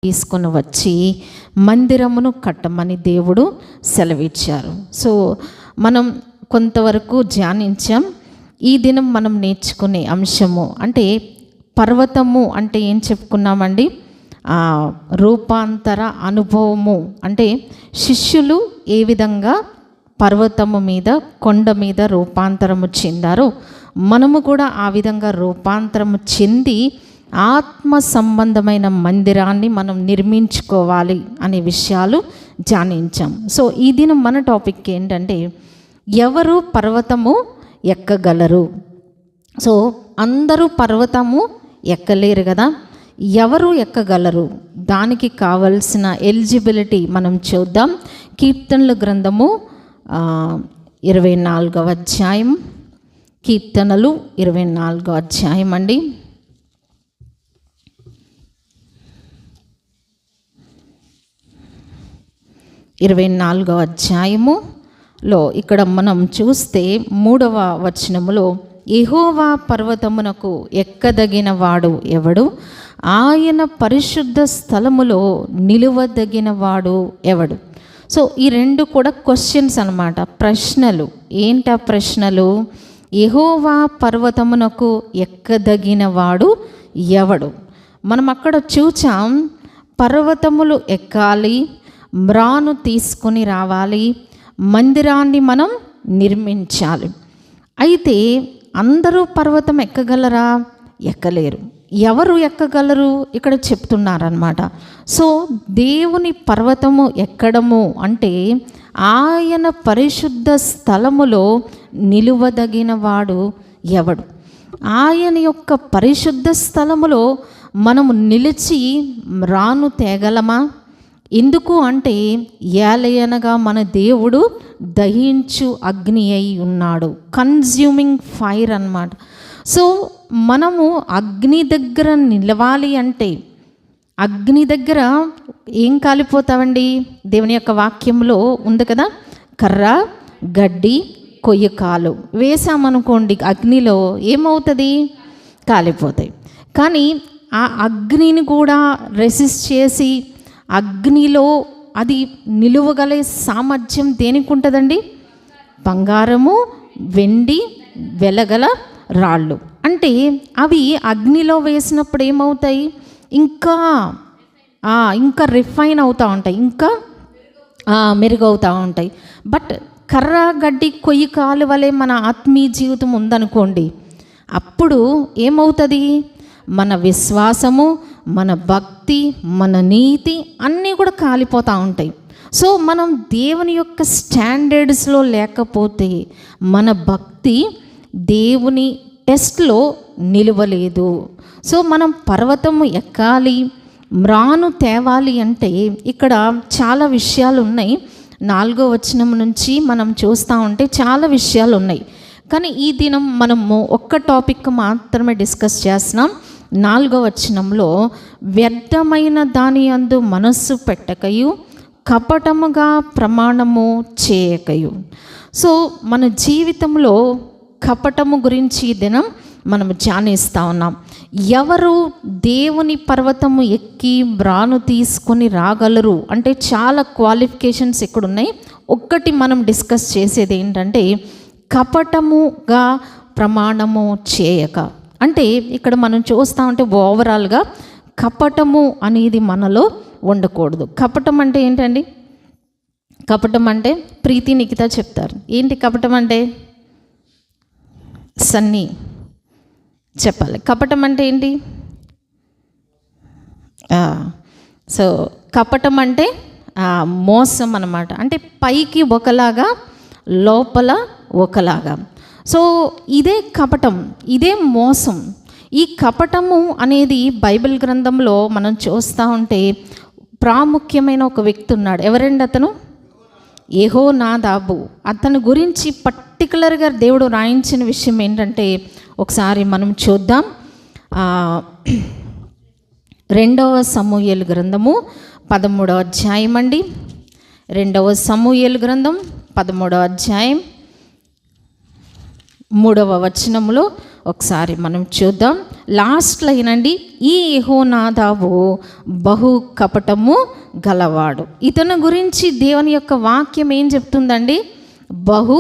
తీసుకొని వచ్చి మందిరమును కట్టమని దేవుడు సెలవిచ్చారు. సో మనం కొంతవరకు ధ్యానించాం. ఈ దినం మనం నేర్చుకునే అంశము అంటే పర్వతము అంటే ఏం చెప్పుకున్నామండి? రూపాంతర అనుభవము అంటే శిష్యులు ఏ విధంగా పర్వతము మీద కొండ మీద రూపాంతరము చెందారో మనము కూడా ఆ విధంగా రూపాంతరము చెంది ఆత్మ సంబంధమైన మందిరాన్ని మనం నిర్మించుకోవాలి అనే విషయాలు ధ్యానించాం. సో ఈ దినం మన టాపిక్ ఏంటంటే ఎవరు పర్వతము ఎక్కగలరు? సో అందరూ పర్వతము ఎక్కలేరు కదా, ఎవరు ఎక్కగలరు? దానికి కావలసిన ఎలిజిబిలిటీ మనం చూద్దాం. కీర్తనల గ్రంథము 24వ అధ్యాయం, కీర్తనలు 24వ అధ్యాయం అండి. ఇరవై 24వ అధ్యాయములో ఇక్కడ మనం చూస్తే 3వ వచనములో యెహోవా పర్వతమునకు ఎక్కదగిన వాడు ఎవడు? ఆయన పరిశుద్ధ స్థలములో నిలువదగిన వాడు ఎవడు? సో ఈ రెండు కూడా క్వశ్చన్స్ అన్నమాట, ప్రశ్నలు. ఏంటా ప్రశ్నలు? యెహోవా పర్వతమునకు ఎక్కదగిన వాడు ఎవడు? మనం అక్కడ చూచాం, పర్వతములు ఎక్కాలి, మ్రాను తీసుకొని రావాలి, మందిరాన్ని మనం నిర్మించాలి. అయితే అందరూ పర్వతం ఎక్కగలరా? ఎక్కలేరు. ఎవరు ఎక్కగలరు? ఇక్కడ చెప్తున్నారన్నమాట. సో దేవుని పర్వతము ఎక్కడము అంటే ఆయన పరిశుద్ధ స్థలములో నిలువదగిన వాడు ఎవడు? ఆయన యొక్క పరిశుద్ధ స్థలములో మనము నిలిచి రాను తేగలమా? ఎందుకు అంటే ఏలయనగా మన దేవుడు దహించు అగ్ని అయి ఉన్నాడు, కన్జ్యూమింగ్ ఫైర్ అన్నమాట. సో మనము అగ్ని దగ్గర నిలవాలి అంటే అగ్ని దగ్గర ఏం కాలిపోతామండి? దేవుని యొక్క వాక్యంలో ఉంది కదా, కర్ర, గడ్డి, కొయ్యకాలు వేసామనుకోండి అగ్నిలో ఏమవుతుంది? కాలిపోతాయి. కానీ ఆ అగ్నిని కూడా రెసిస్ట్ చేసి అగ్నిలో అది నిలువగలే సామర్థ్యం దేనికి ఉంటుందండి? బంగారము, వెండి, వెలగల రాళ్ళు. అంటే అవి అగ్నిలో వేసినప్పుడు ఏమవుతాయి? ఇంకా రిఫైన్ అవుతూ ఉంటాయి, ఇంకా మెరుగవుతూ ఉంటాయి. బట్ కర్ర, గడ్డి, కొయ్యి కాలు వలె మన ఆత్మీయ జీవితం ఉందనుకోండి, అప్పుడు ఏమవుతుంది? మన విశ్వాసము, మన భక్తి, మన నీతి అన్నీ కూడా కాలిపోతూ ఉంటాయి. సో మనం దేవుని యొక్క స్టాండర్డ్స్లో లేకపోతే మన భక్తి దేవుని టెస్ట్లో నిలవలేదు. సో మనం పర్వతము ఎక్కాలి, మ్రాను తేవాలి అంటే ఇక్కడ చాలా విషయాలు ఉన్నాయి. 4వ వచనం నుంచి మనం చూస్తూ ఉంటే చాలా విషయాలు ఉన్నాయి. కానీ ఈ దినం మనము ఒక్క టాపిక్ మాత్రమే డిస్కస్ చేస్తున్నాం. 4వ వచనంలో వ్యర్థమైన దాని యందు మనస్సు పెట్టకయు, కపటముగా ప్రమాణము చేయకయు. సో మన జీవితంలో కపటము గురించి ఈ దినం మనం ధ్యానిస్తూ ఉన్నాం. ఎవరు దేవుని పర్వతము ఎక్కి మ్రాను తీసుకొని రాగలరు అంటే చాలా క్వాలిఫికేషన్స్ ఇక్కడ ఉన్నాయి. ఒక్కటి మనం డిస్కస్ చేసేది ఏంటంటే కపటముగా ప్రమాణము చేయక. అంటే ఇక్కడ మనం చూస్తూ ఉంటే ఓవరాల్గా కపటము అనేది మనలో ఉండకూడదు. కపటం అంటే ఏంటండి? కపటం అంటే ప్రీతి, నిఖిత చెప్తారు. ఏంటి కపటం అంటే? సన్నీ చెప్పాలి. కపటం అంటే ఏంటి? సో కపటం అంటే మోసం అన్నమాట. అంటే పైకి ఒకలాగా, లోపల ఒకలాగా. సో ఇదే కపటం, ఇదే మోసం. ఈ కపటము అనేది బైబిల్ గ్రంథంలో మనం చూస్తూ ఉంటే ప్రాముఖ్యమైన ఒక వ్యక్తి ఉన్నాడు. ఎవరండి అతను? యెహోనాదాబు. అతని గురించి పర్టికులర్గా దేవుడు రాయించిన విషయం ఏంటంటే ఒకసారి మనం చూద్దాం. 2వ సమూయేలు గ్రంథము 13వ అధ్యాయం అండి. 2వ సమూయేలు గ్రంథం 13వ అధ్యాయం 3వ వచనములో ఒకసారి మనం చూద్దాం. లాస్ట్లో అయినండి, ఈ యెహోనాదాబు బహు కపటము గలవాడు. ఇతని గురించి దేవుని యొక్క వాక్యం ఏం చెప్తుందండి? బహు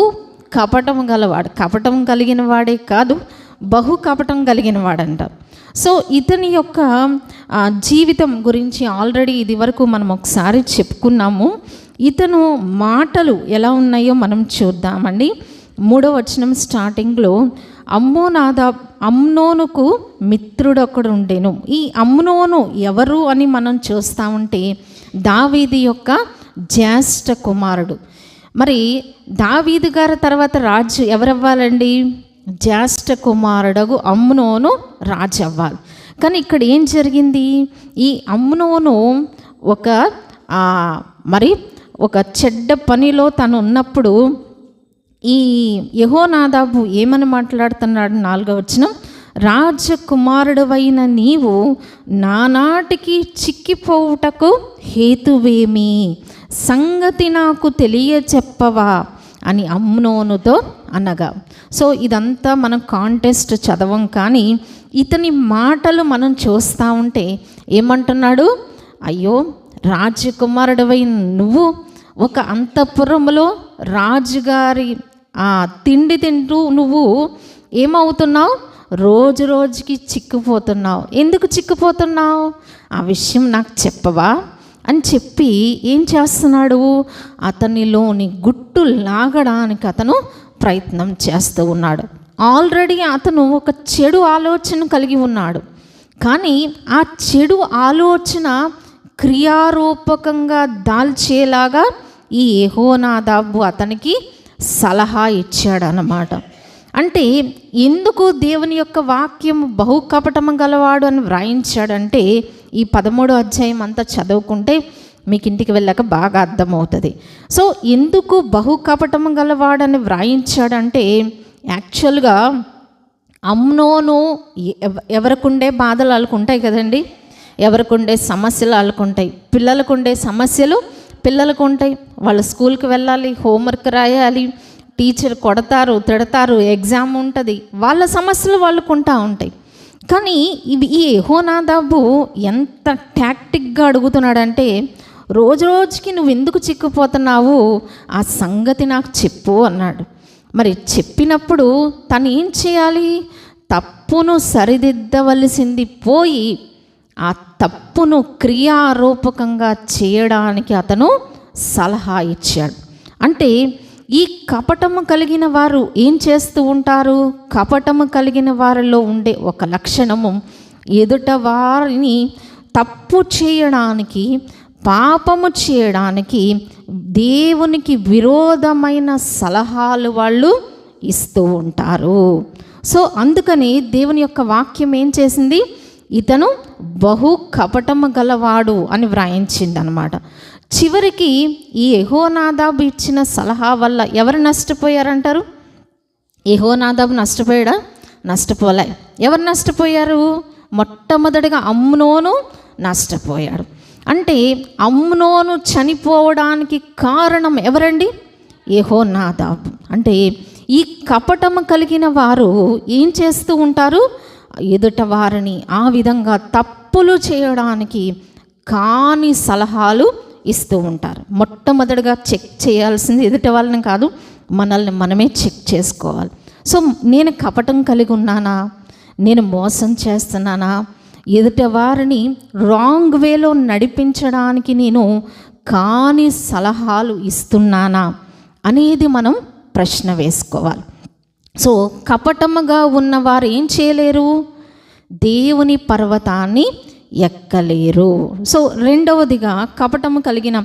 కపటం గలవాడు. కపటం కలిగిన వాడే కాదు, బహు కపటం కలిగిన వాడంట. సో ఇతని యొక్క జీవితం గురించి ఆల్రెడీ ఇది వరకు మనం ఒకసారి చెప్పుకున్నాము. ఇతను మాటలు ఎలా ఉన్నాయో మనం చూద్దామండి. 3వ వచనం స్టార్టింగ్లో, అమ్నోనుకు మిత్రుడొకడు ఉండెను. ఈ అమ్నోను ఎవరు అని మనం చూస్తూ ఉంటే దావీదు యొక్క జ్యేష్ఠ కుమారుడు. మరి దావీదు గారి తర్వాత రాజు ఎవరవ్వాలండి? జ్యేష్ఠ కుమారుడు అమ్నోను రాజు అవ్వాలి. కానీ ఇక్కడ ఏం జరిగింది? ఈ అమ్నోను ఒక చెడ్డ పనిలో తను ఉన్నప్పుడు ఈ యెహోనాదాబు ఏమని మాట్లాడుతున్నాడు? 4వ వచనం, రాజకుమారుడవైన నీవు నానాటికి చిక్కిపోవుటకు హేతువేమి? సంగతి నాకు తెలియచెప్పవా అని అమ్నోనుతో అనగా. సో ఇదంతా మనం కాంటెస్ట్ చదవం, కానీ ఇతని మాటలు మనం చూస్తూ ఉంటే ఏమంటున్నాడు? అయ్యో, రాజకుమారుడవైన నువ్వు ఒక అంతఃపురంలో రాజుగారి తిండి తింటూ నువ్వు ఏమవుతున్నావు? రోజు రోజుకి చిక్కిపోతున్నావు. ఎందుకు చిక్కిపోతున్నావు? ఆ విషయం నాకు చెప్పవా అని చెప్పి ఏం చేస్తున్నాడు? అతనిలోని గుట్టు లాగడానికి అతను ప్రయత్నం చేస్తూ ఉన్నాడు. ఆల్రెడీ అతను ఒక చెడు ఆలోచన కలిగి ఉన్నాడు. కానీ ఆ చెడు ఆలోచన క్రియారూపకంగా దాల్చేలాగా ఈ యెహోనాదాబు అతనికి సలహా ఇచ్చాడనమాట. అంటే ఎందుకు దేవుని యొక్క వాక్యం బహు కపటము గలవాడు అని వ్రాయించాడంటే, ఈ 13వ అధ్యాయం అంతా చదువుకుంటే మీకు ఇంటికి వెళ్ళాక బాగా అర్థమవుతుంది. సో ఎందుకు బహు కపటము గలవాడని వ్రాయించాడంటే, యాక్చువల్గా అమ్నోను ఎవరికుండే బాధలు వాళ్ళకుంటాయి కదండి, ఎవరికుండే సమస్యలు వాళ్ళకుంటాయి. పిల్లలకుండే సమస్యలు పిల్లలకు ఉంటాయి. వాళ్ళు స్కూల్కి వెళ్ళాలి, హోంవర్క్ రాయాలి, టీచర్ కొడతారు, తిడతారు, ఎగ్జామ్ ఉంటుంది, వాళ్ళ సమస్యలు వాళ్ళకుంటా ఉంటాయి. కానీ ఈ యెహోనాదాబు ఎంత టాక్టిక్గా అడుగుతున్నాడంటే, రోజు రోజుకి నువ్వు ఎందుకు చిక్కుపోతున్నావు, ఆ సంగతి నాకు చెప్పు అన్నాడు. మరి చెప్పినప్పుడు తను ఏం చేయాలి? తప్పును సరిదిద్దవలసింది పోయి ఆ తప్పును క్రియారూపకంగా చేయడానికి అతను సలహా ఇచ్చాడు. అంటే ఈ కపటము కలిగిన వారు ఏం చేస్తూ ఉంటారు? కపటము కలిగిన వారిలో ఉండే ఒక లక్షణము, ఎదుట వారిని తప్పు చేయడానికి, పాపము చేయడానికి, దేవునికి విరోధమైన సలహాలు వాళ్ళు ఇస్తూ ఉంటారు. సో అందుకని దేవుని యొక్క వాక్యం ఏం చేసింది? ఇతను బహు కపటము గలవాడు అని వ్రాయించింది అనమాట. చివరికి ఈ యెహోనాదాబు ఇచ్చిన సలహా వల్ల ఎవరు నష్టపోయారంటారు? యెహోనాదాబు నష్టపోయాడా? నష్టపోలే. ఎవరు నష్టపోయారు? మొట్టమొదటిగా అమ్నోను నష్టపోయాడు. అంటే అమ్నోను చనిపోవడానికి కారణం ఎవరండి? యెహోనాదాబు. అంటే ఈ కపటము కలిగిన వారు ఏం చేస్తూ ఉంటారు? ఎదుట వారిని ఆ విధంగా తప్పులు చేయడానికి కాని సలహాలు ఇస్తూ ఉంటారు. మొట్టమొదటిగా చెక్ చేయాల్సింది ఎదుట వాళ్ళని కాదు, మనల్ని మనమే చెక్ చేసుకోవాలి. సో నేను కపటం కలిగి ఉన్నానా? నేను మోసం చేస్తున్నానా? ఎదుట వారిని రాంగ్ వేలో నడిపించడానికి నేను కాని సలహాలు ఇస్తున్నానా అనేది మనం ప్రశ్న వేసుకోవాలి. సో కపటముగా ఉన్నవారు ఏం చేయలేరు? దేవుని పర్వతాన్ని ఎక్కలేరు. సో రెండవదిగా కపటము కలిగిన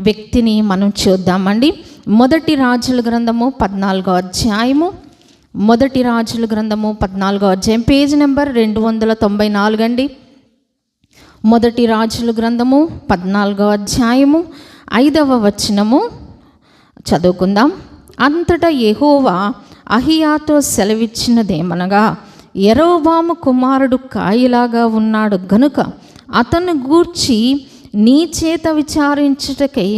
వ్యక్తిని మనం చూద్దామండి. 1 రాజుల గ్రంథము 14వ అధ్యాయము. 1 రాజుల గ్రంథము 14వ అధ్యాయం, పేజ్ నెంబర్ 294 అండి. 1 రాజుల గ్రంథము 14వ అధ్యాయము 5వ వచనము చదువుకుందాం. అంతటా యెహోవా అహియాతో సెలవిచ్చినదేమనగా, యరొబాము కుమారుడు కాయిలాగా ఉన్నాడు గనుక అతను గూర్చి నీ చేత విచారించుటకై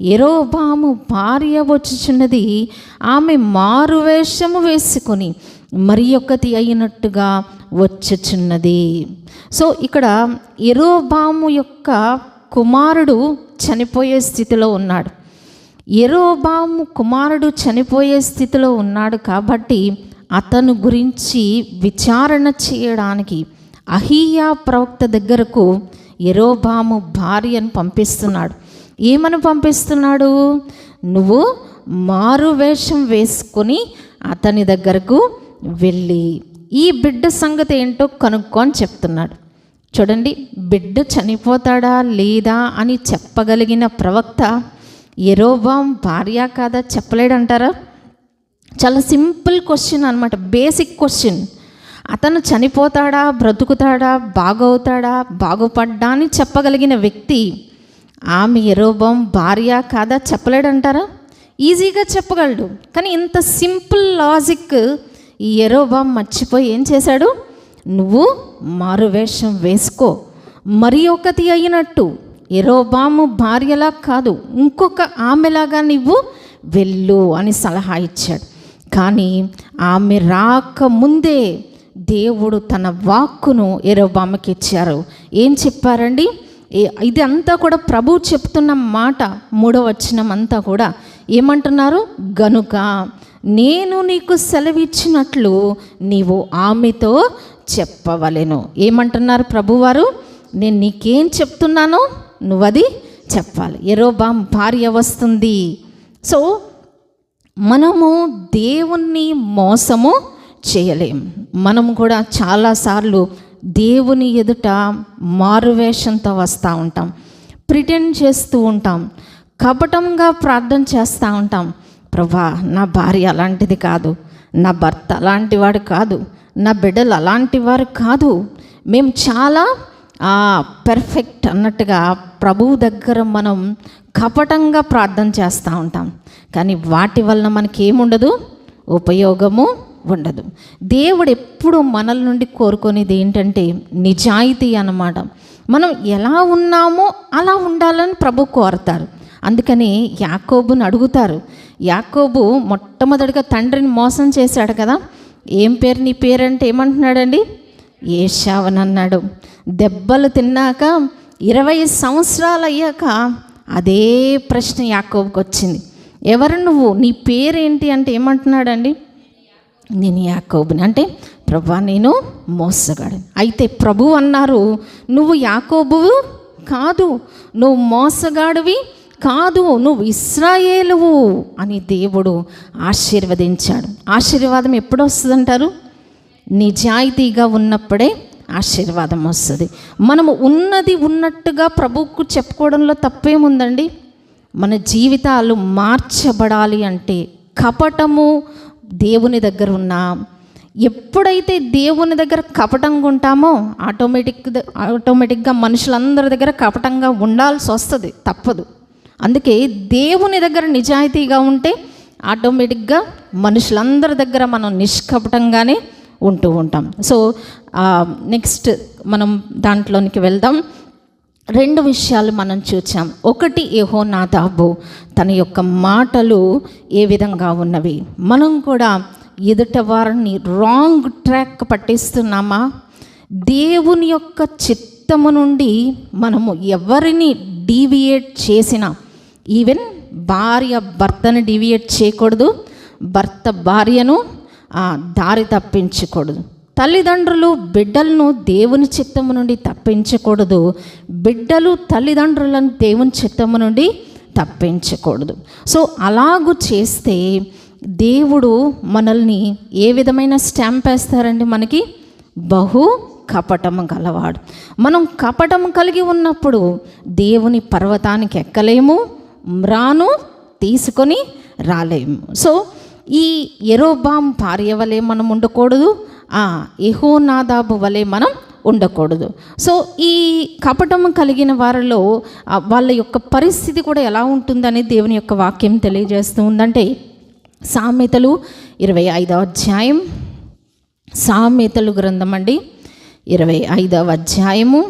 యరొబాము భార్య వచ్చుచున్నది. ఆమె మారువేషము వేసుకొని మరి ఒకటి అయినట్టుగా వచ్చుచున్నది. సో ఇక్కడ యెరోబాము యొక్క కుమారుడు చనిపోయే స్థితిలో ఉన్నాడు. యెరోబాము కుమారుడు చనిపోయే స్థితిలో ఉన్నాడు కాబట్టి అతను గురించి విచారణ చేయడానికి అహీయా ప్రవక్త దగ్గరకు యెరోబాము భార్యను పంపిస్తున్నాడు. ఏమని పంపిస్తున్నాడు? నువ్వు మారు వేషం వేసుకొని అతని దగ్గరకు వెళ్ళి ఈ బిడ్డ సంగతి ఏంటో కనుక్కో అని చెప్తున్నాడు. చూడండి, బిడ్డ చనిపోతాడా లేదా అని చెప్పగలిగిన ప్రవక్త యెరోబాము భార్య కాదా చెప్పలేడంటారా? చాలా సింపుల్ క్వశ్చన్ అనమాట, బేసిక్ క్వశ్చన్. అతను చనిపోతాడా, బ్రతుకుతాడా, బాగవుతాడా, బాగుపడ్డా అని చెప్పగలిగిన వ్యక్తి ఆమె యెరోబాము భార్య కాదా చెప్పలేడంటారా? ఈజీగా చెప్పగలడు. కానీ ఇంత సింపుల్ లాజిక్ ఈ యెరోబాము మర్చిపోయి ఏం చేశాడు? నువ్వు మారువేషం వేసుకో, మరి ఒకటి అయినట్టు యెరోబాము భార్యలా కాదు, ఇంకొక ఆమెలాగా నువ్వు వెళ్ళు అని సలహా ఇచ్చాడు. కానీ ఆమె రాకముందే దేవుడు తన వాక్కును యెరోబాముకి ఇచ్చారు. ఏం చెప్పారండి? ఇది అంతా కూడా ప్రభువు చెప్తున్న మాట. 3వ వచనం అంతా కూడా ఏమంటున్నారు? గనుక నేను నీకు సెలవిచ్చినట్లు నీవు ఆమెతో చెప్పవలెను. ఏమంటున్నారు ప్రభువారు? నేను నీకేం చెప్తున్నానో నువ్వు అది చెప్పాలి. యెరోబాము భార్య వస్తుంది. సో మనము దేవుణ్ణి మోసము చేయలేం. మనం కూడా చాలాసార్లు దేవుని ఎదుట మారువేషంతో వస్తూ ఉంటాం, ప్రిటెండ్ చేస్తూ ఉంటాం, కపటంగా ప్రార్థన చేస్తూ ఉంటాం. ప్రభా, నా భార్య అలాంటిది కాదు, నా భర్త అలాంటి వాడు కాదు, నా బిడ్డలు అలాంటి వారు కాదు, మేము చాలా పెర్ఫెక్ట్ అన్నట్టుగా ప్రభువు దగ్గర మనం కపటంగా ప్రార్థన చేస్తూ ఉంటాం. కానీ వాటి వలన మనకి ఏముండదు, ఉపయోగము ఉండదు. దేవుడు ఎప్పుడు మనల నుండి కోరుకునేది ఏంటంటే నిజాయితీ అన్నమాట. మనం ఎలా ఉన్నామో అలా ఉండాలని ప్రభు కోరుతారు. అందుకని యాకోబుని అడుగుతారు. యాకోబు మొట్టమొదటిగా తండ్రిని మోసం చేశాడు కదా. ఏం పేరు నీ పేరంటే ఏమంటున్నాడండి? ఏశావని అన్నాడు. దెబ్బలు తిన్నాక 20 సంవత్సరాలు అయ్యాక అదే ప్రశ్న యాకోబుకి వచ్చింది. ఎవరు నువ్వు, నీ పేరేంటి అంటే ఏమంటున్నాడండి? నేను యాకోబుని. అంటే ప్రభా, నేను మోసగాడు. అయితే ప్రభు అన్నారు, నువ్వు యాకోబువు కాదు, నువ్వు మోసగాడివి కాదు, నువ్వు ఇశ్రాయేలువు అని దేవుడు ఆశీర్వదించాడు. ఆశీర్వాదం ఎప్పుడు వస్తుందంటారు? నిజాయితీగా ఉన్నప్పుడే ఆశీర్వాదం వస్తుంది. మనము ఉన్నది ఉన్నట్టుగా ప్రభువుకు చెప్పుకోవడంలో తప్పేముందండి? మన జీవితాలు మార్చబడాలి అంటే కపటము దేవుని దగ్గర ఉన్నా, ఎప్పుడైతే దేవుని దగ్గర కపటంగా ఉంటామో ఆటోమేటిక్గా మనుషులందరి దగ్గర కపటంగా ఉండాల్సి వస్తుంది, తప్పదు. అందుకే దేవుని దగ్గర నిజాయితీగా ఉంటే ఆటోమేటిక్గా మనుషులందరి దగ్గర మనం నిష్కపటంగానే ఉంటూ ఉంటాం. సో నెక్స్ట్ మనం దాంట్లోనికి వెళ్దాం. 2 విషయాలు మనం చూచాం. ఒకటి, యెహోనాదాబు తన యొక్క మాటలు ఏ విధంగా ఉన్నవి. మనం కూడా ఎదుట వారిని రాంగ్ ట్రాక్ పట్టిస్తున్నామా? దేవుని యొక్క చిత్తము నుండి మనము ఎవరిని డీవియేట్ చేసినా, ఈవెన్ భార్య భర్తను డీవియేట్ చేయకూడదు, భర్త భార్యను దారి తప్పించకూడదు, తల్లిదండ్రులు బిడ్డలను దేవుని చిత్తము నుండి తప్పించకూడదు, బిడ్డలు తల్లిదండ్రులను దేవుని చిత్తము నుండి తప్పించకూడదు. సో అలాగూ చేస్తే దేవుడు మనల్ని ఏ విధమైన స్టాంప్ వేస్తారండి? మనకి బహు కపటము గలవాడు. మనం కపటము కలిగి ఉన్నప్పుడు దేవుని పర్వతానికి ఎక్కలేము, మ్రాను తీసుకొని రాలేము. సో ఈ యెరోబాము భార్య వలె మనం ఉండకూడదు, యెహోనాదాబు వలె మనం ఉండకూడదు. సో ఈ కపటము కలిగిన వారిలో వాళ్ళ యొక్క పరిస్థితి కూడా ఎలా ఉంటుందని దేవుని యొక్క వాక్యం తెలియజేస్తూ ఉందంటే, సామెతలు 25వ అధ్యాయం, సామెతలు గ్రంథం అండి 25వ అధ్యాయము,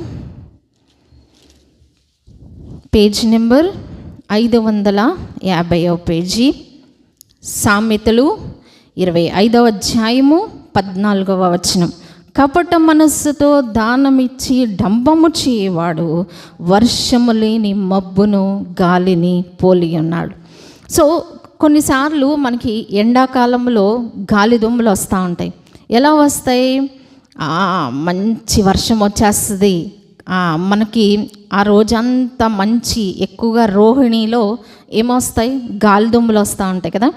పేజ్ నెంబర్ 550వ పేజీ. సామెతలు 25వ అధ్యాయము 14వ వచనం. కపట మనస్సుతో దానమిచ్చి డంబము చేయవాడు వర్షము లేని మబ్బును గాలిని పోలి ఉన్నాడు. సో కొన్నిసార్లు మనకి ఎండాకాలంలో గాలి దుమ్ములు వస్తూ ఉంటాయి. ఎలా వస్తాయి? మంచి వర్షం వచ్చేస్తుంది, మనకి ఆ రోజంతా మంచి ఎక్కువగా రోహిణిలో ఏమొస్తాయి? గాలి దుమ్ములు వస్తూ ఉంటాయి కదా.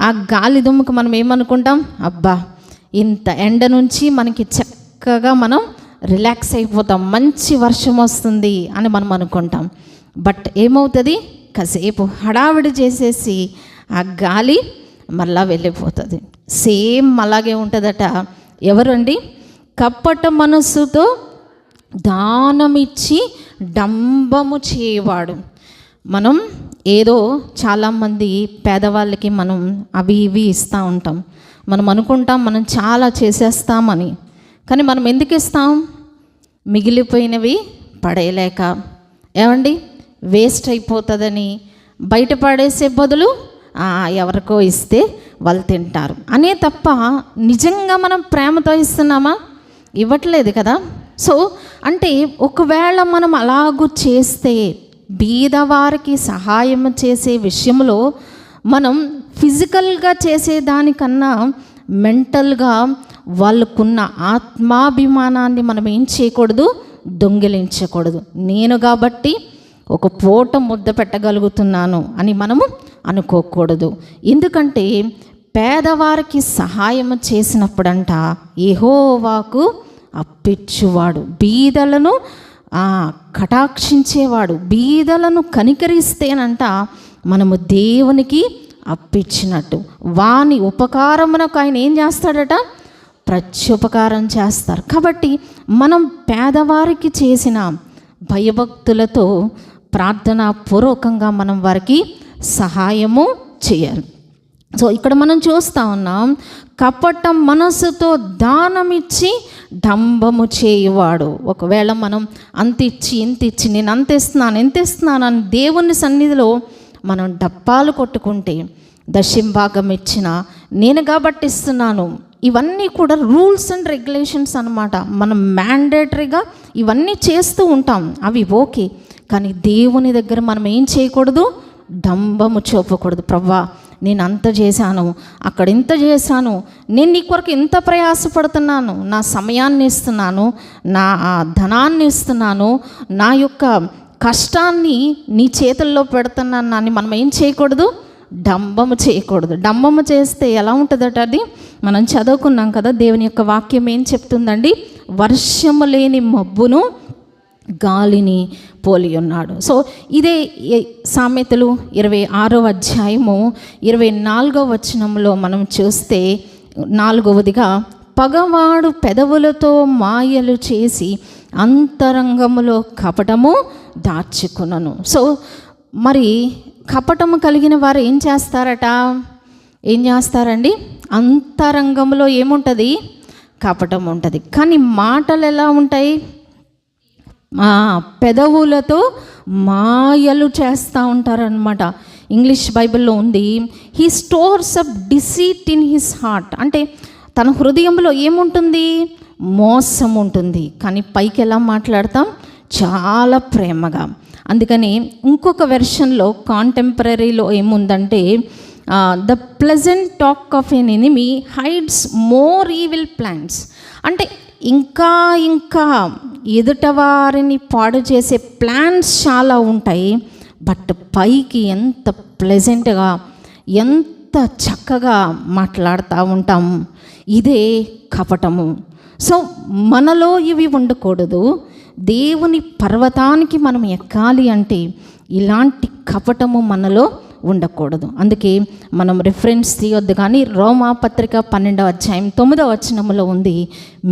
ఆ గాలి దుమ్ముకు మనం ఏమనుకుంటాం? అబ్బా, ఇంత ఎండ నుంచి మనకి చక్కగా మనం రిలాక్స్ అయిపోతాం, మంచి వర్షం వస్తుంది అని మనం అనుకుంటాం. బట్ ఏమవుతుంది? కాసేపు హడావిడి చేసేసి ఆ గాలి మళ్ళా వెళ్ళిపోతుంది. సేమ్ అలాగే ఉంటుందట. ఎవరండి? కపట మనస్సుతో దానమిచ్చి డంబము చేయవాడు. మనం ఏదో చాలామంది పేదవాళ్ళకి మనం అవి ఇవి ఇస్తూ ఉంటాం. మనం అనుకుంటాం మనం చాలా చేసేస్తామని. కానీ మనం ఎందుకు ఇస్తాం? మిగిలిపోయినవి పడేయలేక, ఏమండి వేస్ట్ అయిపోతుందని, బయట పడేసే బదులు ఎవరికో ఇస్తే వాళ్ళు తింటారు అనే తప్ప నిజంగా మనం ప్రేమతో ఇస్తున్నామా? ఇవ్వట్లేదు కదా. సో అంటే ఒకవేళ మనం అలాగూ చేస్తే, బీదవారికి సహాయం చేసే విషయంలో మనం ఫిజికల్గా చేసేదానికన్నా మెంటల్గా వాళ్ళకున్న ఆత్మాభిమానాన్ని మనం ఏం చేయకూడదు? దొంగిలించకూడదు. నేను కాబట్టి ఒక పూట ముద్ద పెట్టగలుగుతున్నాను అని మనము అనుకోకూడదు. ఎందుకంటే పేదవారికి సహాయం చేసినప్పుడంట యెహోవాకు అప్పిచ్చువాడు, బీదలను కటాక్షించేవాడు, బీదలను కనికరిస్తేనంట మనము దేవునికి అప్పిచ్చినట్టు. వాని ఉపకారమునకు ఆయన ఏం చేస్తాడట? ప్రత్యుపకారం చేస్తారు. కాబట్టి మనం పేదవారికి చేసిన భయభక్తులతో ప్రార్థనా పూర్వకంగా మనం వారికి సహాయము చేయాలి. సో ఇక్కడ మనం చూస్తూ ఉన్నాం, కపట మనస్సుతో దానమిచ్చి డంబము చేయువాడు. ఒకవేళ మనం అంత ఇచ్చి నేను అంత ఇస్తున్నాను అని దేవుని సన్నిధిలో మనం డప్పాలు కొట్టుకుంటే, దశంభాగం ఇచ్చిన నేను కాబట్టి ఇస్తున్నాను, ఇవన్నీ కూడా రూల్స్ అండ్ రెగ్యులేషన్స్ అన్నమాట. మనం మ్యాండేటరీగా ఇవన్నీ చేస్తూ ఉంటాం, అవి ఓకే. కానీ దేవుని దగ్గర మనం ఏం చేయకూడదు? డంబము చూపకూడదు. ప్రవ్వా, నేను అంత చేశాను, అక్కడ ఇంత చేశాను, నేను నీ కొరకు ఇంత ప్రయాసపడుతున్నాను, నా సమయాన్ని ఇస్తున్నాను, నా ధనాన్ని ఇస్తున్నాను, నా యొక్క కష్టాన్ని నీ చేతుల్లో పెడుతున్నాను అని మనం ఏం చేయకూడదు? డంబము చేయకూడదు. డంబము చేస్తే ఎలా ఉంటుందట? అది మనం చదువుకున్నాం కదా, దేవుని యొక్క వాక్యం ఏం చెప్తుందండి? వర్షము లేని మబ్బును గాలిని పోలి ఉన్నాడు. సో ఇదే సామెతలు 26వ అధ్యాయము 24వ వచనంలో మనం చూస్తే 4వదిగా, పగవాడు పెదవులతో మాయలు చేసి అంతరంగములో కపటము దాచుకునను. సో మరి కపటము కలిగిన వారు ఏం చేస్తారండి? అంతరంగంలో ఏముంటుంది? కపటం ఉంటుంది. కానీ మాటలు ఎలా ఉంటాయి? పెదవులతో మాయలు చేస్తూ ఉంటారనమాట. ఇంగ్లీష్ బైబిల్లో ఉంది, he stores up deceit in his heart. అంటే తన హృదయంలో ఏముంటుంది? మోసం ఉంటుంది. కానీ పైకి ఎలా మాట్లాడతాం? చాలా ప్రేమగా. అందుకని ఇంకొక వెర్షన్లో కాంటెంపరీలో ఏముందంటే, the pleasant talk of N enemy hides more evil plans. అంటే ఇంకా ఎదుటవారిని పాడు చేసే ప్లాన్స్ చాలా ఉంటాయి. బట్ పైకి ఎంత ప్లెజెంట్గా, ఎంత చక్కగా మాట్లాడుతూ ఉంటాం. ఇదే కపటము. సో మనలో ఇవి ఉండకూడదు. దేవుని పర్వతానికి మనం ఎక్కాలి అంటే ఇలాంటి కపటము మనలో ఉండకూడదు. అందుకే మనం రిఫరెన్స్ తీయొద్దు. కానీ రోమాపత్రిక 12వ అధ్యాయం 9వ వచనంలో ఉంది,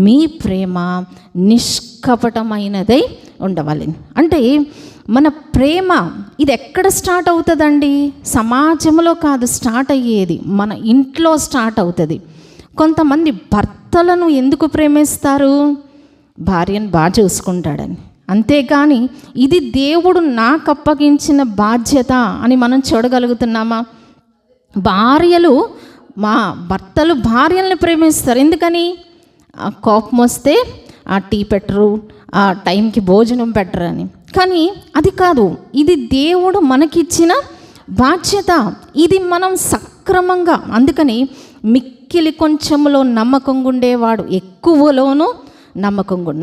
మీ ప్రేమ నిష్కపటమైనదై ఉండవాలి. అంటే మన ప్రేమ ఇది ఎక్కడ స్టార్ట్ అవుతుందండి? సమాజంలో కాదు స్టార్ట్ అయ్యేది, మన ఇంట్లో స్టార్ట్ అవుతుంది. కొంతమంది భర్తలను ఎందుకు ప్రేమిస్తారు? భార్యను బాగా చూసుకుంటాడని. అంతేకాని ఇది దేవుడు నాకు అప్పగించిన బాధ్యత అని మనం చూడగలుగుతున్నామా? భార్యలు మా భర్తలు భార్యల్ని ప్రేమిస్తారు. ఎందుకని? కోపం వస్తే టీ పెట్టరు, టైంకి భోజనం పెట్టరని. కానీ అది కాదు, ఇది దేవుడు మనకిచ్చిన బాధ్యత. ఇది మనం సక్రమంగా, అందుకని మిక్కిలి కొంచెంలో నమ్మకంగా ఉండేవాడు ఎక్కువలోనూ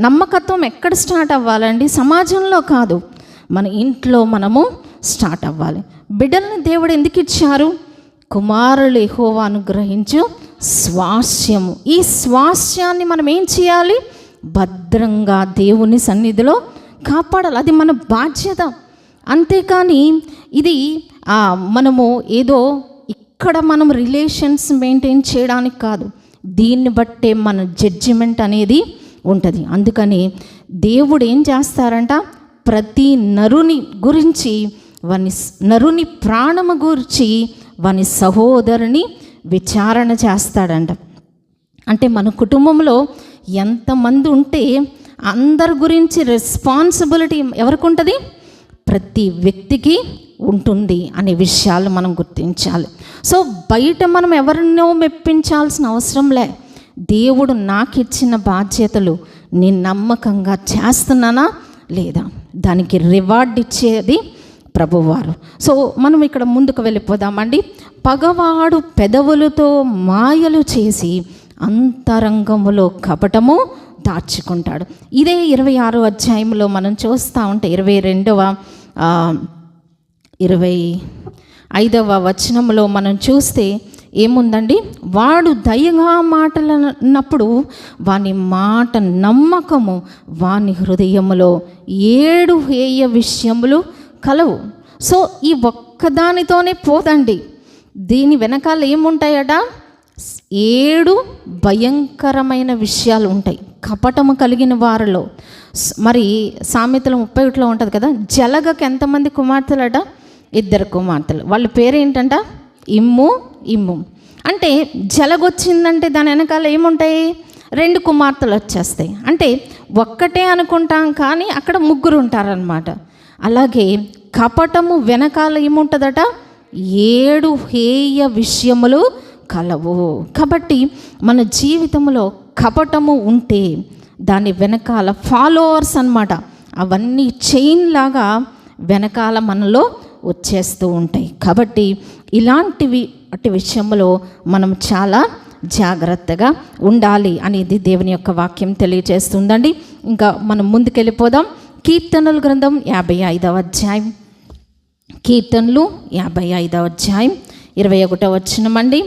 నమ్మకత్వం ఎక్కడ స్టార్ట్ అవ్వాలండి? సమాజంలో కాదు, మన ఇంట్లో మనము స్టార్ట్ అవ్వాలి. బిడ్డల్ని దేవుడు ఎందుకు ఇచ్చారు? కుమారులు యెహోవా అనుగ్రహించు స్వాస్యము. ఈ స్వాస్యాన్ని మనం ఏం చేయాలి? భద్రంగా దేవుని సన్నిధిలో కాపాడాలి. అది మన బాధ్యత. అంతేకాని ఇది మనము ఏదో ఇక్కడ మనం రిలేషన్స్ మెయింటైన్ చేయడానికి కాదు, దీన్ని బట్టే మన జడ్జిమెంట్ అనేది ఉంటుంది. అందుకని దేవుడు ఏం చేస్తారంట? ప్రతి నరుని గురించి, నరుని ప్రాణము గురించి, వాని సహోదరుని విచారణ చేస్తాడంట. అంటే మన కుటుంబంలో ఎంతమంది ఉంటే అందరి గురించి రెస్పాన్సిబిలిటీ ఎవరికి ఉంటుంది? ప్రతి వ్యక్తికి ఉంటుంది అనే విషయాలు మనం గుర్తించాలి. సో బయట మనం ఎవరినో మెప్పించాల్సిన అవసరం లే. దేవుడు నాకు ఇచ్చిన బాధ్యతలు నేను నమ్మకంగా చేస్తున్నానా లేదా, దానికి రివార్డ్ ఇచ్చేది ప్రభువారు. సో మనం ఇక్కడ ముందుకు వెళ్ళిపోదామండి. పగవాడు పెదవులతో మాయలు చేసి అంతరంగములో కపటము దాచుకుంటాడు. ఇదే 26వ అధ్యాయంలో మనం చూస్తూ ఉంటే 25వ వచనంలో మనం చూస్తే ఏముందండి? వాడు దయగా మాటలన్నప్పుడు వాని మాట నమ్మకము వాని హృదయములో 7 హేయ విషయములు కలవు. సో ఈ ఒక్కదానితోనే పోదండి, దీని వెనకాల ఏముంటాయట? 7 భయంకరమైన విషయాలు ఉంటాయి కపటము కలిగిన వారిలో. మరి సామెతలు 31లో ఉంటుంది కదా, జలగకు ఎంతమంది కుమార్తెలట? 2 కుమార్తెలు. వాళ్ళ పేరు ఏంటంట? ఇమ్ము. అంటే జలగొచ్చిందంటే దాని వెనకాల ఏముంటాయి? 2 కుమార్తెలు వచ్చేస్తాయి. అంటే ఒక్కటే అనుకుంటాం కానీ అక్కడ 3 ఉంటారనమాట. అలాగే కపటము వెనకాల ఏముంటుందట? 7 హేయ విషయములు కలవు. కాబట్టి మన జీవితంలో కపటము ఉంటే దాని వెనకాల ఫాలోవర్స్ అన్నమాట, అవన్నీ చైన్ లాగా వెనకాల మనలో వచ్చేస్తూ ఉంటాయి. కాబట్టి ఇలాంటివి అటు విషయంలో మనం చాలా జాగ్రత్తగా ఉండాలి అనేది దేవుని యొక్క వాక్యం తెలియజేస్తుందండి. ఇంకా మనం ముందుకెళ్ళిపోదాం. కీర్తనల గ్రంథం 55వ అధ్యాయం, కీర్తనలు 55వ అధ్యాయం 21వ వచనం అండి.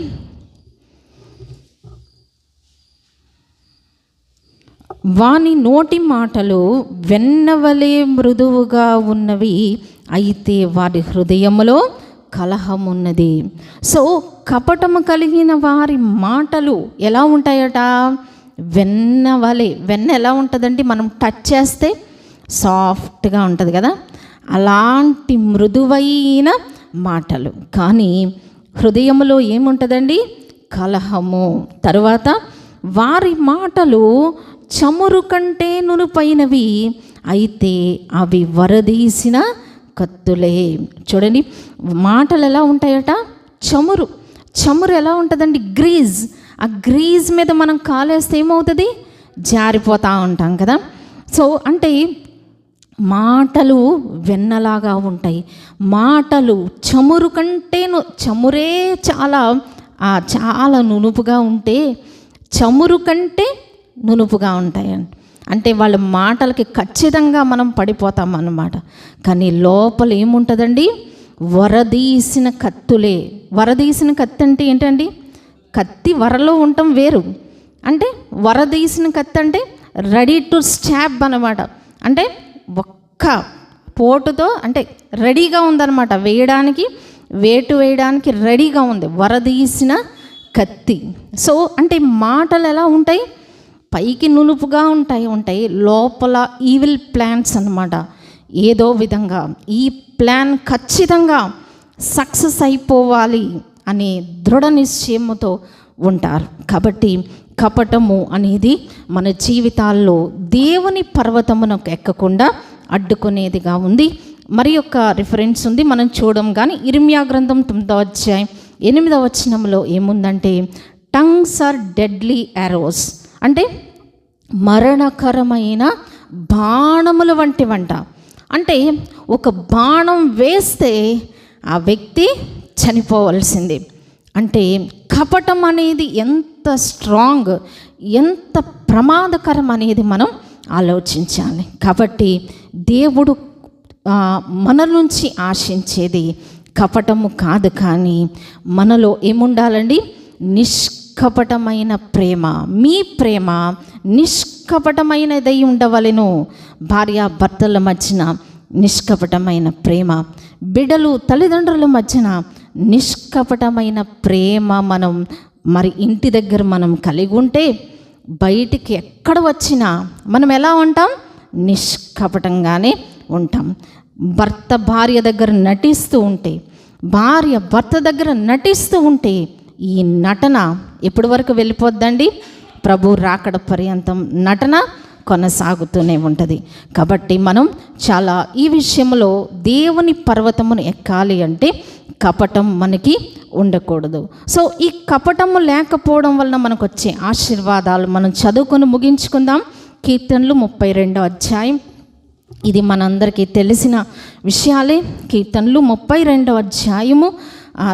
వాని నోటి మాటలు వెన్నవలే మృదువుగా ఉన్నవి, అయితే వారి హృదయములో కలహమున్నది. సో కపటము కలిగిన వారి మాటలు ఎలా ఉంటాయట? వెన్నవలే. వెన్న ఎలా ఉంటుందండి? మనం టచ్ చేస్తే సాఫ్ట్గా ఉంటుంది కదా, అలాంటి మృదువైన మాటలు. కానీ హృదయంలో ఏముంటుందండి? కలహము. తరువాత వారి మాటలు చమురు కంటే నునుపైనవి, అయితే అవి వరదీసిన కత్తులే. చూడండి, మాటలు ఎలా ఉంటాయట? చమురు ఎలా ఉంటుందండి? గ్రీజ్. ఆ గ్రీజ్ మీద మనం కాలేస్తే ఏమవుతుంది? జారిపోతూ ఉంటాం కదా. సో అంటే మాటలు వెన్నలాగా ఉంటాయి. మాటలు చమురు కంటే చమురే చాలా నునుపుగా ఉంటే చమురు కంటే నునుపుగా ఉంటాయండి. అంటే వాళ్ళ మాటలకి ఖచ్చితంగా మనం పడిపోతాం అన్నమాట. కానీ లోపల ఏముంటుందండి? వరదీసిన కత్తులే. వరదీసిన కత్తి అంటే ఏంటండి? కత్తి వరలో ఉండటం వేరు. అంటే వరదీసిన కత్తి అంటే రెడీ టు స్టాబ్ అన్నమాట. అంటే ఒక్క పోటుతో అంటే రెడీగా ఉందన్నమాట, వేటు వేయడానికి రెడీగా ఉంది వరదీసిన కత్తి. సో అంటే మాటలు ఎలా ఉంటాయి? పైకి నునుపుగా ఉంటాయి, లోపల ఈవిల్ ప్లాన్స్ అన్నమాట. ఏదో విధంగా ఈ ప్లాన్ ఖచ్చితంగా సక్సెస్ అయిపోవాలి అనే దృఢ నిశ్చయముతో ఉంటారు. కాబట్టి కపటము అనేది మన జీవితాల్లో దేవుని పర్వతమునకు ఎక్కకుండా అడ్డుకునేదిగా ఉంది. మరి యొక్క రిఫరెన్స్ ఉంది, మనం చూడం. కానీ ఇర్మియా గ్రంథం 9వ అధ్యాయం 8వ వచనంలో ఏముందంటే టంగ్స్ ఆర్ డెడ్లీ యారోస్, అంటే మరణకరమైన బాణముల వంటివంట. అంటే ఒక బాణం వేస్తే ఆ వ్యక్తి చనిపోవలసిందే. అంటే కపటం అనేది ఎంత స్ట్రాంగ్, ఎంత ప్రమాదకరం అనేది మనం ఆలోచించాలి. కాబట్టి దేవుడు మన నుంచి ఆశించేది కపటము కాదు, కానీ మనలో ఏముండాలండి? నిష్కపటమైన ప్రేమ. మీ ప్రేమ నిష్కపటమైనదై ఉండవలెను. భార్యాభర్తల మధ్యన నిష్కపటమైన ప్రేమ, బిడ్డలు తల్లిదండ్రుల మధ్యన నిష్కపటమైన ప్రేమ మనం మరి ఇంటి దగ్గర మనం కలిగి ఉంటే బయటికి ఎక్కడ వచ్చినా మనం ఎలా ఉంటాం? నిష్కపటంగానే ఉంటాం. భర్త భార్య దగ్గర నటిస్తూ ఉంటే, భార్య భర్త దగ్గర నటిస్తూ ఉంటే ఈ నటన ఎప్పటి వరకు వెళ్ళిపోద్దండి? ప్రభు రాకడ పర్యంతం నటన కొనసాగుతూనే ఉంటుంది. కాబట్టి మనం చాలా ఈ విషయంలో దేవుని పర్వతమును ఎక్కాలి అంటే కపటం మనకి ఉండకూడదు. సో ఈ కపటము లేకపోవడం వలన మనకు వచ్చే ఆశీర్వాదాలు మనం చదువుకొని ముగించుకుందాం. కీర్తనలు 32వ అధ్యాయం. ఇది మనందరికీ తెలిసిన విషయాలే. కీర్తనలు 32వ అధ్యాయము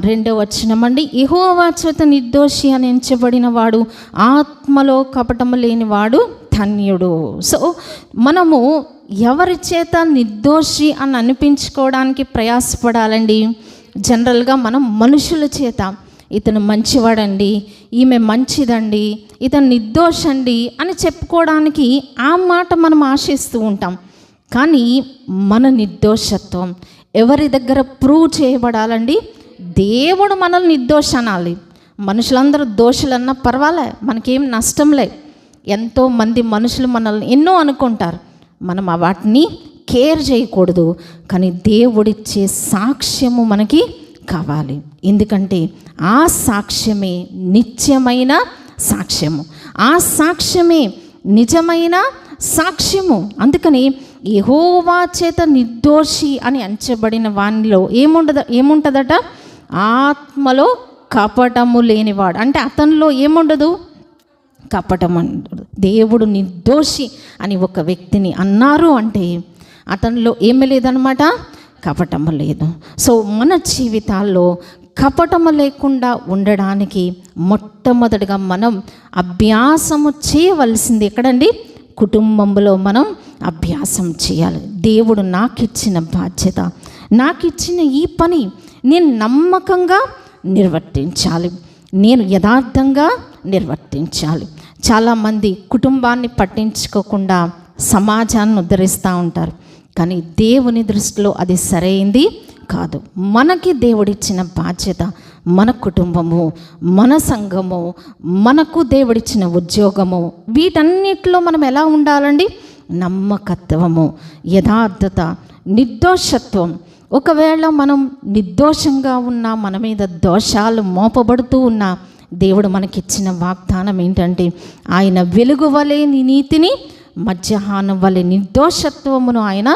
2వ వచనమండి. యెహోవా చేత నిర్దోషి అని ఎంచబడిన వాడు, ఆత్మలో కపటము లేనివాడు ధన్యుడు. సో మనము ఎవరి చేత నిర్దోషి అని అనిపించుకోవడానికి ప్రయాసపడాలండి? జనరల్గా మనం మనుషుల చేత ఇతను మంచివాడండి, ఈమె మంచిదండి, ఇతను నిర్దోషండి అని చెప్పుకోవడానికి ఆ మాట మనం ఆశిస్తూ ఉంటాం. కానీ మన నిర్దోషత్వం ఎవరి దగ్గర ప్రూవ్ చేయబడాలండి? దేవుడు మనల్ని నిర్దోషనాలి. మనుషులందరూ దోషులన్నా పర్వాలే, మనకేం నష్టంలే. ఎంతోమంది మనుషులు మనల్ని ఎన్నో అనుకుంటారు, మనం వాటిని కేర్ చేయకూడదు. కానీ దేవుడిచ్చే సాక్ష్యము మనకి కావాలి. ఎందుకంటే ఆ సాక్ష్యమే నిత్యమైన సాక్ష్యము, ఆ సాక్ష్యమే నిజమైన సాక్ష్యము. అందుకని యెహోవా చేత నిర్దోషి అని ఎంచబడిన వానిలో ఏముంటుందట? ఆత్మలో కపటము లేనివాడు. అంటే అతనిలో ఏముండదు? కపటం ఉండదు. దేవుడు నిర్దోషి అని ఒక వ్యక్తిని అన్నారు అంటే అతనిలో ఏమీ లేదనమాట, కపటము లేదు. సో మన జీవితాల్లో కపటము లేకుండా ఉండడానికి మొట్టమొదటిగా మనం అభ్యాసము చేయవలసింది ఎక్కడండి? కుటుంబంలో మనం అభ్యాసం చేయాలి. దేవుడు నాకు ఇచ్చిన బాధ్యత, నాకు ఇచ్చిన ఈ పని నేను నమ్మకంగా నిర్వర్తించాలి, నేను యథార్థంగా నిర్వర్తించాలి. చాలామంది కుటుంబాన్ని పట్టించుకోకుండా సమాజాన్ని ఉద్ధరిస్తూ ఉంటారు, కానీ దేవుని దృష్టిలో అది సరైంది కాదు. మనకి దేవుడిచ్చిన బాధ్యత మన కుటుంబము, మన సంఘము, మనకు దేవుడిచ్చిన ఉద్యోగము, వీటన్నిటిలో మనం ఎలా ఉండాలండి? నమ్మకత్వము, యథార్థత, నిర్దోషత్వం. ఒకవేళ మనం నిర్దోషంగా ఉన్నా, మన మీద దోషాలు మోపబడుతూ ఉన్నా, దేవుడు మనకిచ్చిన వాగ్దానం ఏంటంటే ఆయన వెలుగు వలె నీ నీతిని, మధ్యాహ్నం వలె నిర్దోషత్వమును ఆయన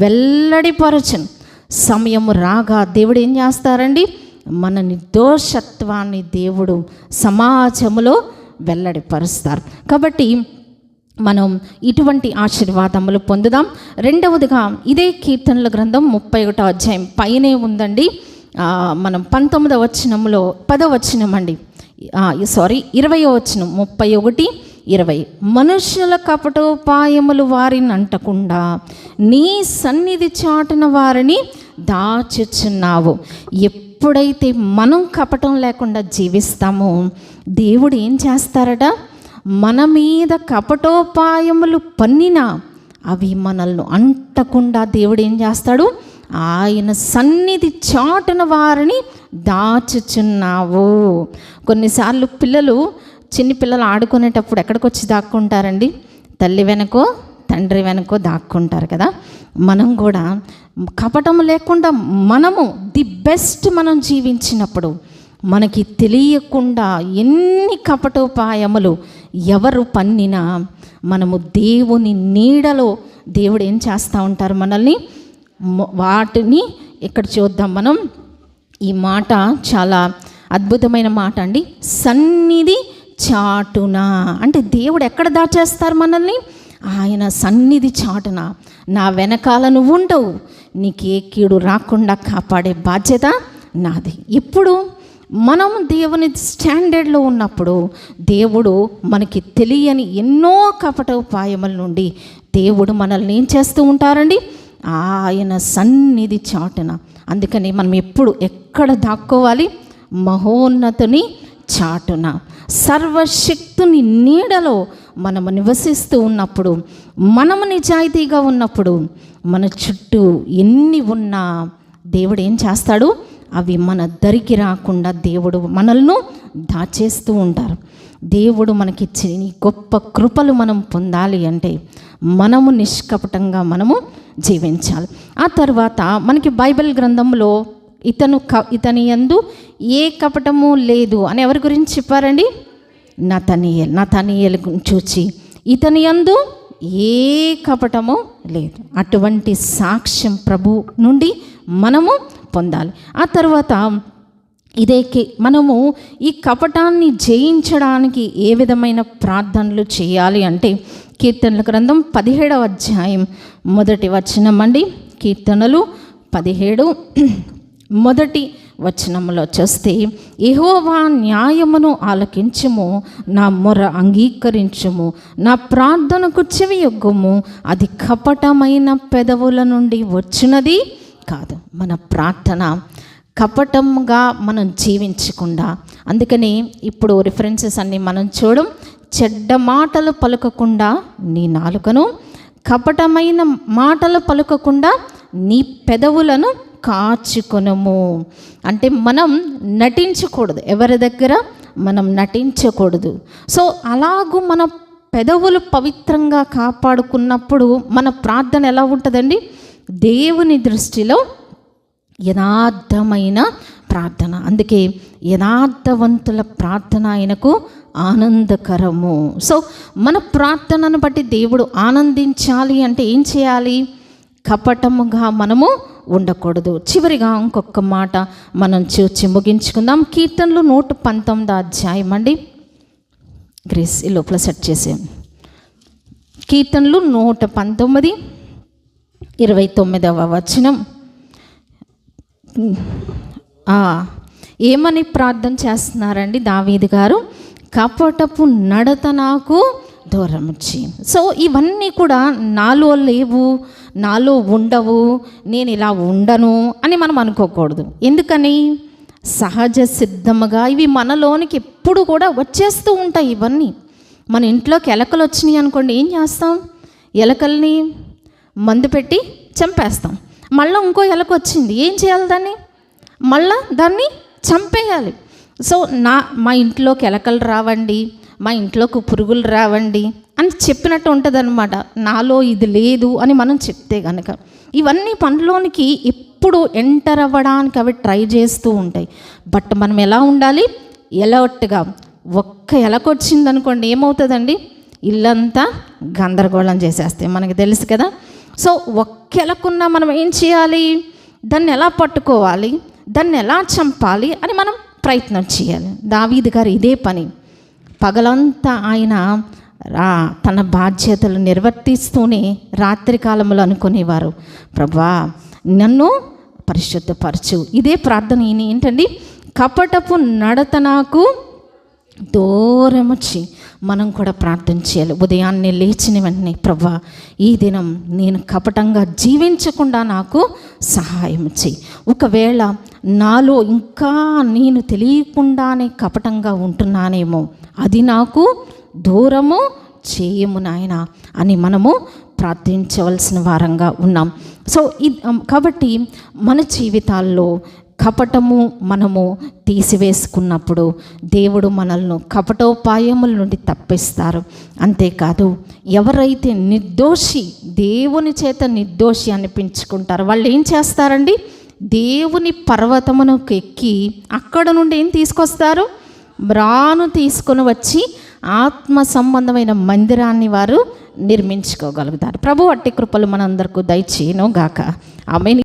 వెల్లడిపరచను. సమయము రాగా దేవుడు ఏం చేస్తారండి? మన నిర్దోషత్వాన్ని దేవుడు సమాజములో వెల్లడిపరుస్తారు. కాబట్టి మనం ఇటువంటి ఆశీర్వాదములు పొందుదాం. రెండవదిగా ఇదే కీర్తనల గ్రంథం 31వ అధ్యాయం పైనే ఉందండి. మనం 19వ వచనంలో 10వ వచనం అండి, 20వ వచనం 31-20. మనుషుల కపటోపాయములు వారిని అంటకుండా నీ సన్నిధి చాటున వారిని దాచుచున్నావు. ఎప్పుడైతే మనం కపటం లేకుండా జీవిస్తామో దేవుడు ఏం చేస్తారట? మన మీద కపటోపాయములు పన్నినా అవి మనల్ని అంటకుండా దేవుడు ఏం చేస్తాడు? ఆయన సన్నిధి చాటున వారిని దాచుచున్నావు. కొన్నిసార్లు చిన్న పిల్లలు ఆడుకునేటప్పుడు ఎక్కడికి వచ్చి దాక్కుంటారండి? తల్లి వెనకో తండ్రి వెనకో దాక్కుంటారు కదా. మనం కూడా కపటం లేకుండా మనము ది బెస్ట్ మనం జీవించినప్పుడు మనకి తెలియకుండా ఎన్ని కపటోపాయములు ఎవరు పన్నినా మనము దేవుని నీడలో దేవుడు ఏం చేస్తూ ఉంటారు? మనల్ని వాటిని ఇక్కడ చూద్దాం. మనం ఈ మాట చాలా అద్భుతమైన మాట అండి. సన్నిధి చాటున అంటే దేవుడు ఎక్కడ దాచేస్తారు మనల్ని? ఆయన సన్నిధి చాటున. నా వెనకాల నువ్వు ఉండవు, నీకు ఏ కీడు రాకుండా కాపాడే బాధ్యత నాది. ఇప్పుడు మనం దేవుని స్టాండర్డ్లో ఉన్నప్పుడు దేవుడు మనకి తెలియని ఎన్నో కపటోపాయముల నుండి దేవుడు మనల్ని ఏం చేస్తూ ఉంటారండి? ఆయన సన్నిధి చాటున. అందుకని మనం ఎక్కడ దాక్కోవాలి? మహోన్నతుని చాటున, సర్వశక్తుని నీడలో మనము నివసిస్తూ ఉన్నప్పుడు, మనము నిజాయితీగా ఉన్నప్పుడు, మన చుట్టూ ఎన్ని ఉన్నా దేవుడు ఏం చేస్తాడు? అవి మన దరికి రాకుండా దేవుడు మనల్ని దాచేస్తూ ఉంటారు. దేవుడు మనకిచ్చే ఈ గొప్ప కృపలు మనం పొందాలి అంటే మనము నిష్కపటంగా మనము జీవించాలి. ఆ తర్వాత మనకి బైబిల్ గ్రంథంలో ఇతని యందు ఏ కపటము లేదు అని ఎవరి గురించి చెప్పారండి? నతనీయేలు చూచి ఇతని యందు ఏ కపటము లేదు. అటువంటి సాక్ష్యం ప్రభు నుండి మనము పొందాలి. ఆ తర్వాత మనము ఈ కపటాన్ని జయించడానికి ఏ విధమైన ప్రార్థనలు చేయాలి అంటే కీర్తనల గ్రంథం 17వ అధ్యాయం 1వ వచనం అండి. కీర్తనలు 17 1వ వచనంలో చూస్తే, యెహోవా న్యాయమును ఆలకించుము, నా మొర అంగీకరించుము, నా ప్రార్థనకు చెవియొగ్గుము, అది కపటమైన పెదవుల నుండి వచ్చినది కాదు. మన ప్రార్థన కపటంగా మనం జీవించకుండా, అందుకని ఇప్పుడు రిఫరెన్సెస్ అన్నీ మనం చూడం. చెడ్డ మాటలు పలుకకుండా నీ నాలుకను, కపటమైన మాటలు పలుకకుండా నీ పెదవులను కాచుకొనము. అంటే మనం నటించకూడదు, ఎవరి దగ్గర మనం నటించకూడదు. సో అలాగూ మన పెదవులు పవిత్రంగా కాపాడుకున్నప్పుడు మన ప్రార్థన ఎలా ఉంటుందండి? దేవుని దృష్టిలో యథార్థమైన ప్రార్థన. అందుకే యథార్థవంతుల ప్రార్థన ఆయనకు ఆనందకరము. సో మన ప్రార్థనను బట్టి దేవుడు ఆనందించాలి అంటే ఏం చేయాలి? కపటముగా మనము ఉండకూడదు. చివరిగా ఇంకొక మాట మనం చూచి ముగించుకుందాం. కీర్తనలు 119వ అధ్యాయం అండి. గ్రేస్ ఈ లోపల సెట్ చేసాం. కీర్తనలు 119 29వ వచనం. ఏమని ప్రార్థన చేస్తున్నారండి దావీదు గారు? కపటపు నడత నాకు దూరం వచ్చి. సో ఇవన్నీ కూడా నాలో లేవు, నాలో ఉండవు, నేను ఇలా ఉండను అని మనం అనుకోకూడదు. ఎందుకని? సహజ సిద్ధముగా ఇవి మనలోనికి ఎప్పుడు కూడా వచ్చేస్తూ ఉంటాయి. ఇవన్నీ మన ఇంట్లోకి ఎలకలు వచ్చినాయి అనుకోండి, ఏం చేస్తాం? ఎలకల్ని మందు పెట్టి చంపేస్తాం. మళ్ళీ ఇంకో ఎలక వచ్చింది, ఏం చేయాలి? దాన్ని చంపేయాలి. సో మా ఇంట్లోకి ఎలకలు రావండి, మా ఇంట్లోకి పురుగులు రావండి అని చెప్పినట్టు ఉంటుంది అనమాట. నాలో ఇది లేదు అని మనం చెప్తే కనుక ఇవన్నీ పనిలోనికి ఎప్పుడు ఎంటర్ అవ్వడానికి అవి ట్రై చేస్తూ ఉంటాయి. బట్ మనం ఎలా ఉండాలి? ఎలర్ట్గా. ఒక్క ఎలకొచ్చింది అనుకోండి, ఏమవుతుందండి? ఇల్లంతా గందరగోళం చేసేస్తాయి, మనకి తెలుసు కదా. సో ఒక్క ఎలకున్నా మనం ఏం చేయాలి? దాన్ని ఎలా పట్టుకోవాలి, దాన్ని ఎలా చంపాలి అని మనం ప్రయత్నం చేయాలి. దావీదు గారు ఇదే పని. పగలంతా ఆయన తన బాధ్యతలు నిర్వర్తిస్తూనే రాత్రి కాలంలో అనుకునేవారు, ప్రభువా నన్ను పరిశుద్ధపరచు. ఇదే ప్రార్థన. ఈయన ఏంటండి? కపటపు నడత నాకు దూరం వచ్చి. మనం కూడా ప్రార్థన చేయాలి. ఉదయాన్నే లేచిన వెంటనే, ప్రభువా ఈ దినం నేను కపటంగా జీవించకుండా నాకు సహాయం చేయి. ఒకవేళ నాలో ఇంకా నేను తెలియకుండానే కపటంగా ఉంటున్నానేమో, అది నాకు దూరము చేయము నాయన అని మనము ప్రార్థించవలసిన వారంగా ఉన్నాం. సో కాబట్టి మన జీవితాల్లో కపటము మనము తీసివేసుకున్నప్పుడు దేవుడు మనల్ని కపటోపాయముల నుండి తప్పిస్తారు. అంతేకాదు, ఎవరైతే నిర్దోషి, దేవుని చేత నిర్దోషి అనిపించుకుంటారో వాళ్ళు ఏం చేస్తారండి? దేవుని పర్వతమునకు ఎక్కి అక్కడ నుండి ఏం తీసుకొస్తారు? మ్రాను తీసుకొని వచ్చి ఆత్మ సంబంధమైన మందిరాన్ని వారు నిర్మించుకోగలుగుతారు. ప్రభు అట్టి కృపలు మనందరికీ దయచేయును గాక. ఆమేన్.